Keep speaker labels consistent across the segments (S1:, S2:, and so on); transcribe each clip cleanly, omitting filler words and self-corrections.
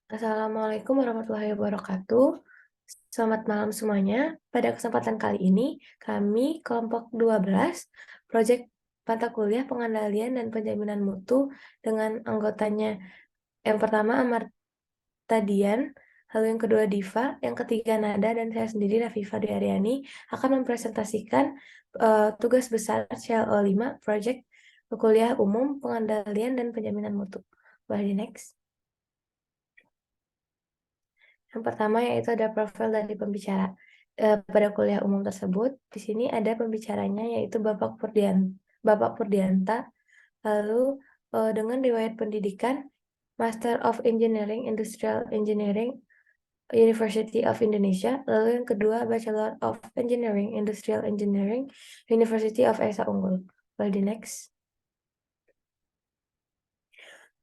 S1: Assalamualaikum warahmatullahi wabarakatuh. Selamat malam semuanya. Pada kesempatan kali ini, kami kelompok 12, proyek mata kuliah pengendalian dan penjaminan mutu dengan anggotanya yang pertama Amarta Dian, lalu yang kedua Diva, yang ketiga Nada, dan saya sendiri Rafifa Dwi Aryani akan mempresentasikan tugas besar CLO 5, proyek kuliah umum pengendalian dan penjaminan mutu. Boleh di next. Yang pertama yaitu ada profil dari pembicara. Pada kuliah umum tersebut, di sini ada pembicaranya yaitu Bapak Purdianta, lalu dengan riwayat pendidikan Master of Engineering Industrial Engineering University of Indonesia, lalu yang kedua Bachelor of Engineering Industrial Engineering University of Esa Unggul. Boleh di next.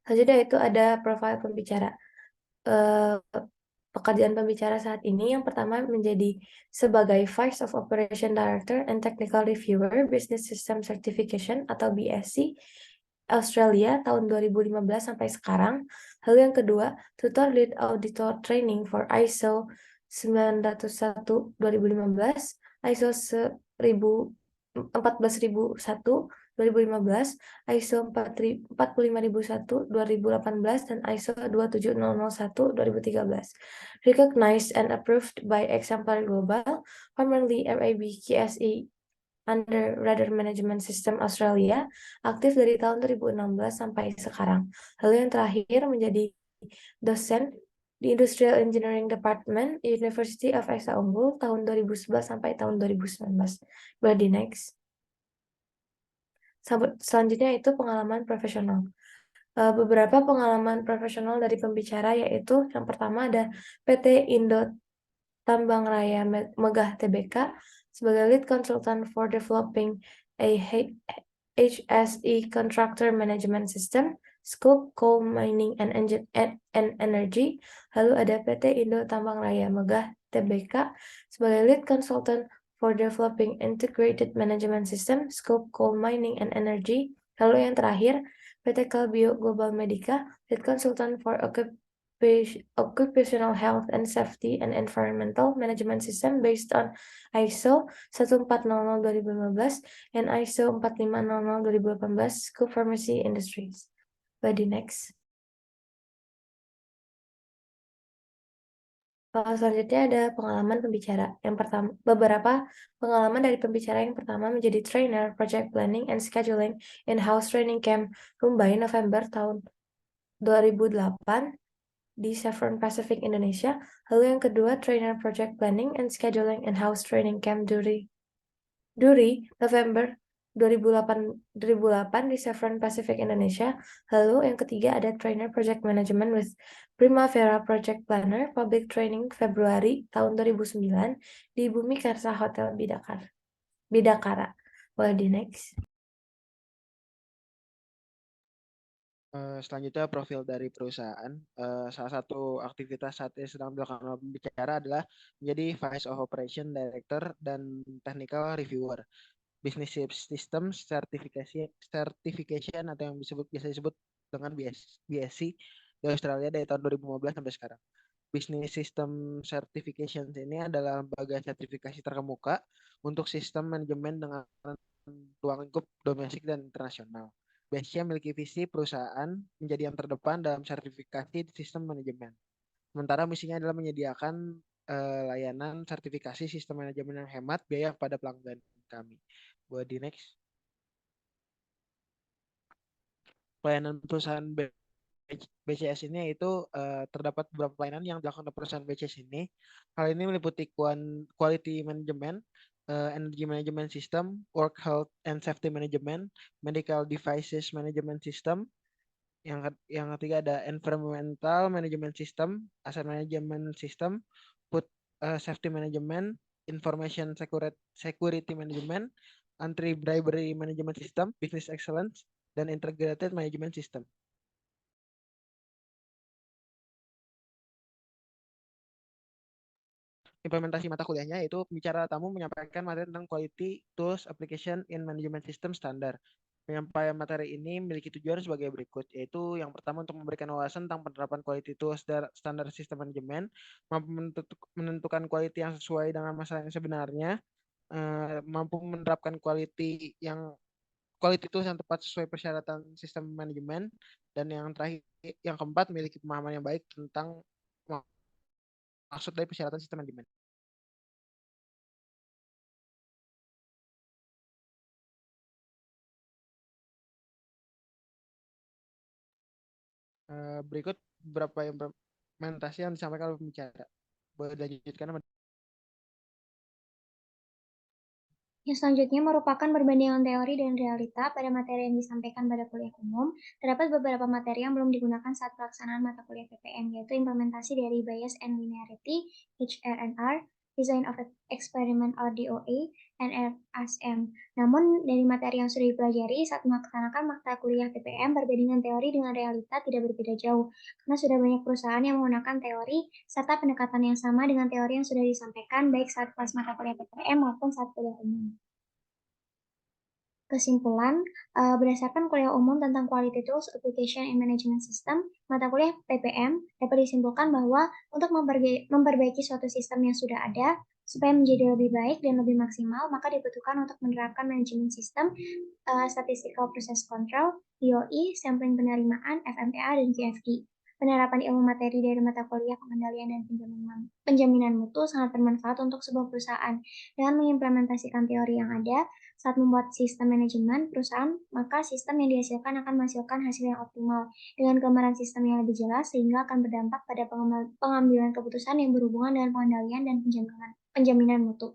S1: Selanjutnya itu ada profil pembicara. Eh, Pekerjaan pembicara saat ini yang pertama menjadi sebagai Vice of Operation Director and Technical Reviewer Business System Certification atau BSc Australia tahun 2015 sampai sekarang. Lalu yang kedua, Tutor Lead Auditor Training for ISO 901 2015, ISO 14001 2015, ISO 45001 2018, dan ISO 27001 2013. Recognized and approved by Exemplary Global, formerly RAB KSE under Radar Management System Australia, aktif dari tahun 2016 sampai sekarang. Lalu yang terakhir menjadi dosen di Industrial Engineering Department University of Esa Unggul tahun 2011 sampai tahun 2019. Boleh di next. Selanjutnya itu pengalaman profesional. Beberapa pengalaman profesional dari pembicara yaitu yang pertama ada PT Indo Tambang Raya Megah Tbk sebagai lead consultant for developing a HSE contractor management system, scope coal mining and energy. Lalu ada PT Indo Tambang Raya Megah Tbk sebagai lead consultant for developing integrated management system, scope coal mining and energy. Lalu yang terakhir PT Calbio Global Medica, lead consultant for occupational health and safety and environmental management system based on ISO 1400-2015 and ISO 4500-2018 Scope Pharmacy Industries. By the next. Selanjutnya ada pengalaman pembicara. Yang pertama, beberapa pengalaman dari pembicara yang pertama menjadi trainer project planning and scheduling in-house training camp Mumbai November tahun 2008 di Chevron Pacific Indonesia. Lalu yang kedua, trainer project planning and scheduling in-house training camp Duri November 2008 di Chevron Pacific Indonesia. Lalu yang ketiga ada trainer project management with Primavera Project Planner Public Training Februari tahun 2009 di Bumi Karsa Hotel Bidakara. Boleh di next.
S2: Selanjutnya profil dari perusahaan. Salah satu aktivitas saat ini sedang dilakukan oleh pembicara adalah menjadi Vice of Operation Director dan Technical Reviewer. Business System Certification atau yang biasa disebut dengan BSc di Australia dari tahun 2015 sampai sekarang. Business System Certification ini adalah lembaga sertifikasi terkemuka untuk sistem manajemen dengan ruang lingkup domestik dan internasional. BSC memiliki visi perusahaan menjadi yang terdepan dalam sertifikasi sistem manajemen. Sementara misinya adalah menyediakan layanan sertifikasi sistem manajemen yang hemat biaya pada pelanggan kami. Buat di next. Pelayanan perusahaan BCS ini yaitu terdapat beberapa pelayanan yang dilakukan oleh perusahaan BCS ini. Hal ini meliputi quality management, energy management system, work health and safety management, medical devices management system. Yang ketiga ada environmental management system, asset management system, food safety management, information security management, anti-bribery management system, business excellence, dan integrated management system. Implementasi mata kuliahnya yaitu pembicara tamu menyampaikan materi tentang quality tools application in management system standar. Penyampaian materi ini memiliki tujuan sebagai berikut, yaitu yang pertama untuk memberikan wawasan tentang penerapan quality tools dan standar sistem manajemen, mampu menentukan quality yang sesuai dengan masalah yang sebenarnya, mampu menerapkan quality tools yang tepat sesuai persyaratan sistem manajemen, dan yang terakhir, yang keempat, memiliki pemahaman yang baik tentang maksud dari persyaratan sistem manajemen. Berikut beberapa implementasi yang disampaikan oleh pembicara. Boleh dilanjutkan, Mas?
S3: Yang selanjutnya merupakan perbandingan teori dan realita pada materi yang disampaikan pada kuliah umum. Terdapat beberapa materi yang belum digunakan saat pelaksanaan mata kuliah PPM, yaitu implementasi dari Bias and Linearity, HRNR, Design of Experiment or DOA, NRSM. Namun, dari materi yang sudah dipelajari saat melaksanakan mata kuliah PPM, perbandingan teori dengan realita tidak berbeda jauh, karena sudah banyak perusahaan yang menggunakan teori serta pendekatan yang sama dengan teori yang sudah disampaikan baik saat kelas mata kuliah PPM maupun saat kuliah umum. Kesimpulan, berdasarkan kuliah umum tentang Quality Tools, Application, and Management System, mata kuliah PPM dapat disimpulkan bahwa untuk memperbaiki suatu sistem yang sudah ada, supaya menjadi lebih baik dan lebih maksimal, maka dibutuhkan untuk menerapkan manajemen sistem, Statistical Process Control, DOE, sampling penerimaan, FMEA, dan QFD. Penerapan ilmu materi dari mata kuliah pengendalian dan penjaminan mutu sangat bermanfaat untuk sebuah perusahaan. Dengan mengimplementasikan teori yang ada, saat membuat sistem manajemen perusahaan, maka sistem yang dihasilkan akan menghasilkan hasil yang optimal dengan gambaran sistem yang lebih jelas sehingga akan berdampak pada pengambilan keputusan yang berhubungan dengan pengendalian dan penjaminan mutu.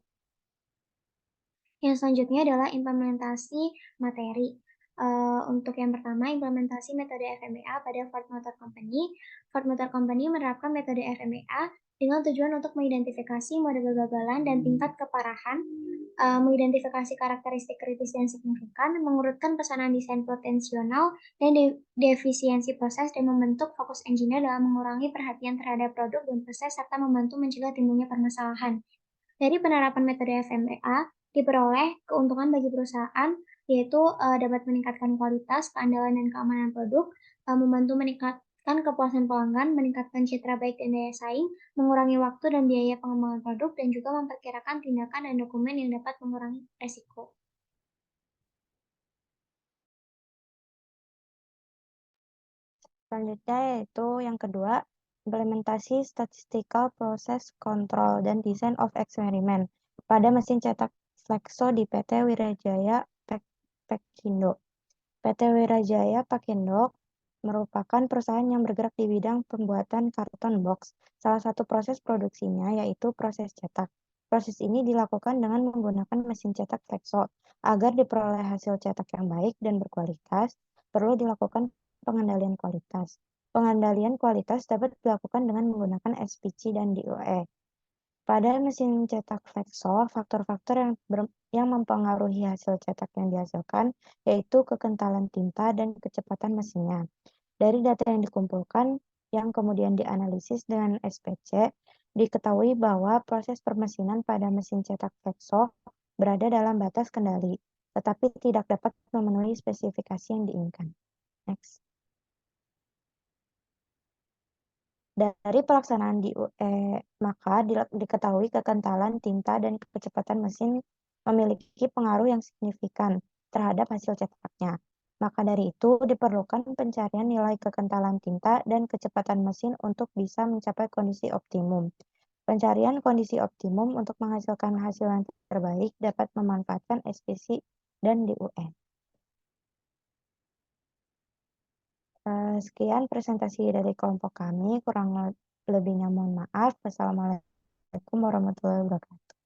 S3: Yang selanjutnya adalah implementasi materi. Untuk yang pertama, implementasi metode FMEA pada Ford Motor Company. Ford Motor Company menerapkan metode FMEA dengan tujuan untuk mengidentifikasi mode kegagalan dan tingkat keparahan, mengidentifikasi karakteristik kritis dan signifikan, mengurutkan pesanan desain potensial dan defisiensi proses, dan membentuk fokus engineer dalam mengurangi perhatian terhadap produk dan proses serta membantu mencegah timbulnya permasalahan. Dari penerapan metode FMEA, diperoleh keuntungan bagi perusahaan, yaitu dapat meningkatkan kualitas, keandalan, dan keamanan produk, membantu meningkatkan kepuasan pelanggan, meningkatkan citra baik dan daya saing, mengurangi waktu dan biaya pengembangan produk, dan juga memperkirakan tindakan dan dokumen yang dapat mengurangi resiko.
S4: Selanjutnya yaitu yang kedua, implementasi Statistical Process Control dan Design of Experiment pada mesin cetak Flexo di PT Wirajaya Pekindo. PT Wirajaya Pekindo merupakan perusahaan yang bergerak di bidang pembuatan karton box. Salah satu proses produksinya yaitu proses cetak. Proses ini dilakukan dengan menggunakan mesin cetak Flexo. Agar diperoleh hasil cetak yang baik dan berkualitas, perlu dilakukan pengendalian kualitas. Pengendalian kualitas dapat dilakukan dengan menggunakan SPC dan DOE. Pada mesin cetak Flexo, faktor-faktor yang mempengaruhi hasil cetak yang dihasilkan yaitu kekentalan tinta dan kecepatan mesinnya. Dari data yang dikumpulkan, yang kemudian dianalisis dengan SPC, diketahui bahwa proses permesinan pada mesin cetak Flexo berada dalam batas kendali, tetapi tidak dapat memenuhi spesifikasi yang diinginkan. Next. Dari pelaksanaan di UE, maka diketahui kekentalan tinta dan kecepatan mesin memiliki pengaruh yang signifikan terhadap hasil cetaknya. Maka dari itu diperlukan pencarian nilai kekentalan tinta dan kecepatan mesin untuk bisa mencapai kondisi optimum. Pencarian kondisi optimum untuk menghasilkan hasil yang terbaik dapat memanfaatkan SPC dan DUE. Sekian presentasi dari kelompok kami, kurang lebihnya mohon maaf. Wassalamualaikum warahmatullahi wabarakatuh.